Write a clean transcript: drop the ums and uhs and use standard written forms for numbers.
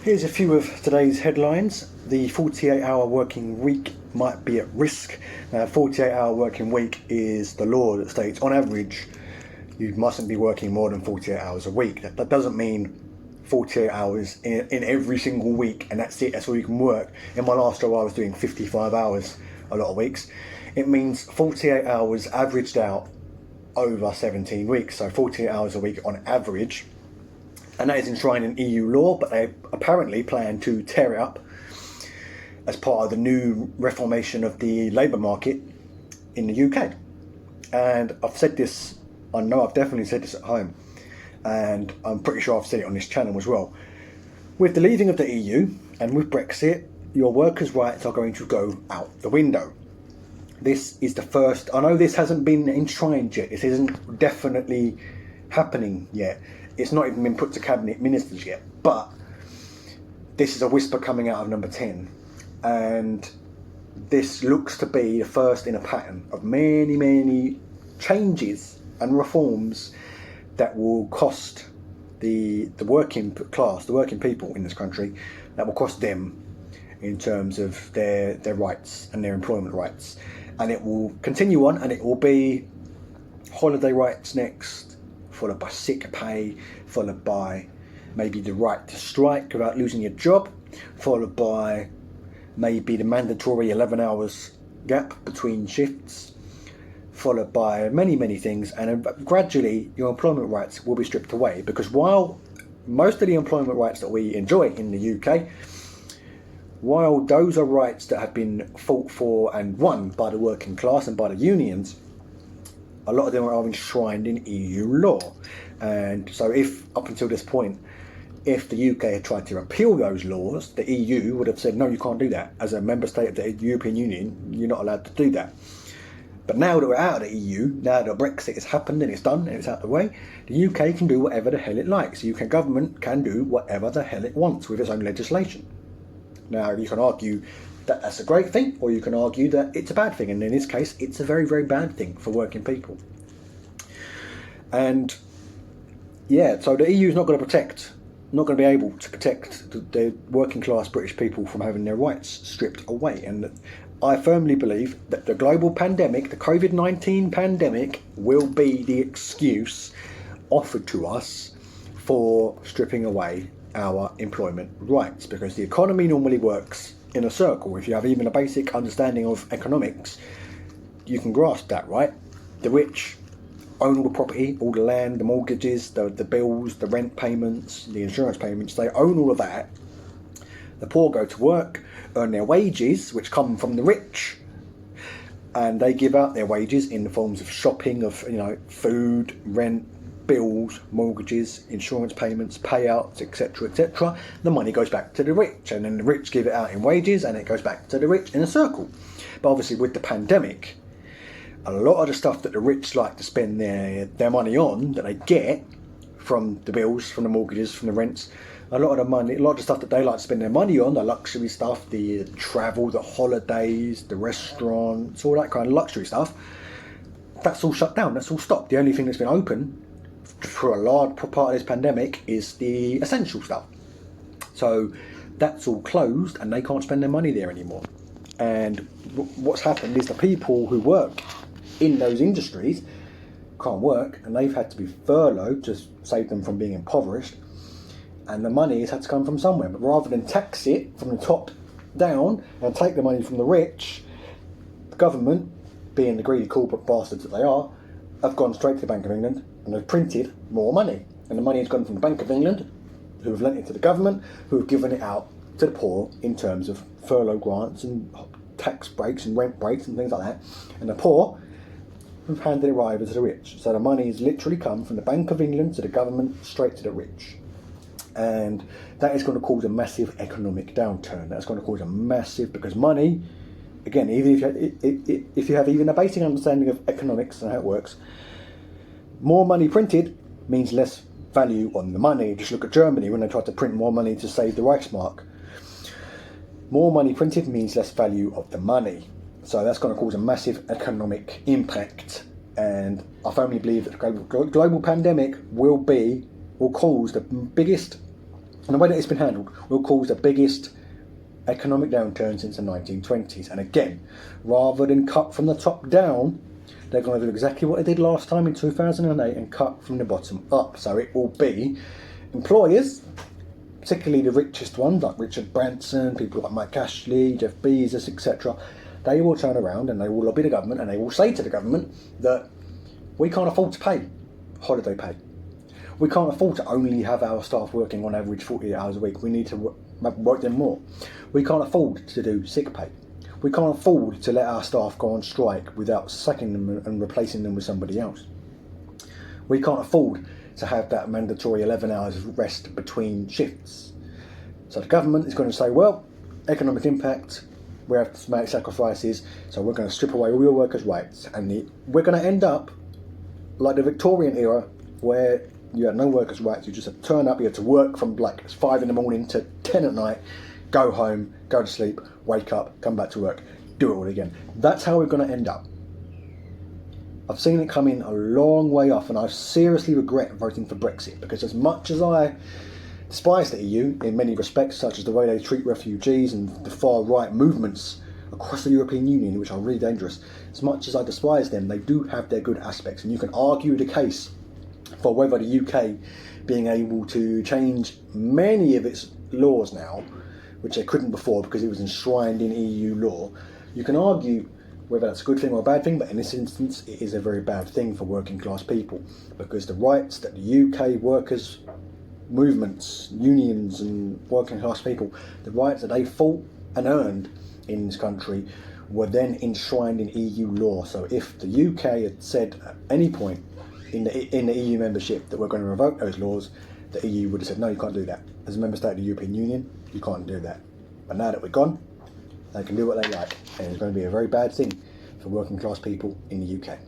Here's a few of today's headlines. The 48-hour working week might be at risk. Now, 48-hour working week is the law that states, on average, you mustn't be working more than 48 hours a week. That doesn't mean 48 hours in every single week and that's it, that's all you can work. In my last job I was doing 55 hours a lot of weeks. It means 48 hours averaged out over 17 weeks, so 48 hours a week on average. And that is enshrined in EU law, but they apparently plan to tear it up as part of the new reformation of the labour market in the UK. And I've said this, I know I've definitely said this at home, and I'm pretty sure I've said it on this channel as well. With the leaving of the EU and with Brexit, your workers' rights are going to go out the window. This is the first, I know this hasn't been enshrined yet, this isn't definitely happening yet. It's not even been put to cabinet ministers yet, but this is a whisper coming out of number 10. And this looks to be the first in a pattern of many, many changes and reforms that will cost the working class, the working people in this country, that will cost them in terms of their rights and their employment rights. And it will continue on, and it will be holiday rights next, followed by sick pay, followed by maybe the right to strike without losing your job, followed by maybe the mandatory 11 hours gap between shifts, followed by many, many things. And gradually your employment rights will be stripped away, because while most of the employment rights that we enjoy in the UK, while those are rights that have been fought for and won by the working class and by the unions, a lot of them are enshrined in EU law. And so if, up until this point, if the UK had tried to repeal those laws, the EU would have said, no, you can't do that. As a member state of the European Union, you're not allowed to do that. But now that we're out of the EU, now that Brexit has happened and it's done and it's out of the way, the UK can do whatever the hell it likes. The UK government can do whatever the hell it wants with its own legislation. Now, you can argue that that's a great thing, or you can argue that it's a bad thing, and in this case it's a very, very bad thing for working people. And yeah, so the EU is not going to be able to protect the working class British people from having their rights stripped away. And I firmly believe that the global pandemic, the COVID-19 pandemic, will be the excuse offered to us for stripping away our employment rights, because the economy normally works in a circle. If you have even a basic understanding of economics, you can grasp that, right? The rich own all the property, all the land, the mortgages, the bills, the rent payments, the insurance payments. They own all of that. The poor go to work, earn their wages, which come from the rich, and they give out their wages in the forms of shopping, of food, rent, bills, mortgages, insurance payments, payouts, etc., etc. The money goes back to the rich, and then the rich give it out in wages, and it goes back to the rich in a circle. But obviously with the pandemic, a lot of the stuff that the rich like to spend their money on, that they get from the bills, from the mortgages, from the rents, a lot of the stuff that they like to spend their money on, the luxury stuff, the travel, the holidays, the restaurants, all that kind of luxury stuff, that's all shut down, that's all stopped. The only thing that's been open for a large part of this pandemic is the essential stuff. So that's all closed and they can't spend their money there anymore. And what's happened is the people who work in those industries can't work, and they've had to be furloughed to save them from being impoverished, and the money has had to come from somewhere. But rather than tax it from the top down and take the money from the rich, the government, being the greedy corporate bastards that they are, have gone straight to the Bank of England and have printed more money. And the money has gone from the Bank of England, who have lent it to the government, who have given it out to the poor in terms of furlough grants and tax breaks and rent breaks and things like that. And the poor have handed it right over to the rich. So the money has literally come from the Bank of England to the government, straight to the rich. And that is going to cause a massive economic downturn. That's going to cause a massive, because money, again, even if you have even a basic understanding of economics and how it works, more money printed means less value on the money. Just look at Germany when they tried to print more money to save the Reichsmark. More money printed means less value of the money. So that's going to cause a massive economic impact. And I firmly believe that the global pandemic will cause the biggest And the way that it's been handled will cause the biggest economic downturn since the 1920s. And again, rather than cut from the top down, they're going to do exactly what they did last time in 2008 and cut from the bottom up. So it will be employers, particularly the richest ones like Richard Branson, people like Mike Ashley, Jeff Bezos, etc. They will turn around and they will lobby the government and they will say to the government that we can't afford to pay holiday pay. We can't afford to only have our staff working on average 48 hours a week. We need to work them more. We can't afford to do sick pay. We can't afford to let our staff go on strike without sacking them and replacing them with somebody else. We can't afford to have that mandatory 11 hours of rest between shifts. So the government is going to say, well, economic impact, we have to make sacrifices, so we're going to strip away all your workers' rights. And we're going to end up like the Victorian era, where you had no workers' rights. You just had to turn up, you had to work from like 5 in the morning to 10 at night, go home, go to sleep, wake up, come back to work, do it all again. That's how we're going to end up. I've seen it coming a long way off, and I seriously regret voting for Brexit, because as much as I despise the EU in many respects, such as the way they treat refugees and the far right movements across the European Union, which are really dangerous, as much as I despise them, they do have their good aspects, and you can argue the case for whether the UK being able to change many of its laws now, which they couldn't before because it was enshrined in EU law. You can argue whether that's a good thing or a bad thing, but in this instance it is a very bad thing for working class people, because the rights that the UK workers' movements, unions and working class people, the rights that they fought and earned in this country were then enshrined in EU law. So if the UK had said at any point in the EU membership that we're going to revoke those laws, the EU would have said, no, you can't do that. As a member state of the European Union, you can't do that. But now that we're gone, they can do what they like, and it's going to be a very bad thing for working class people in the UK.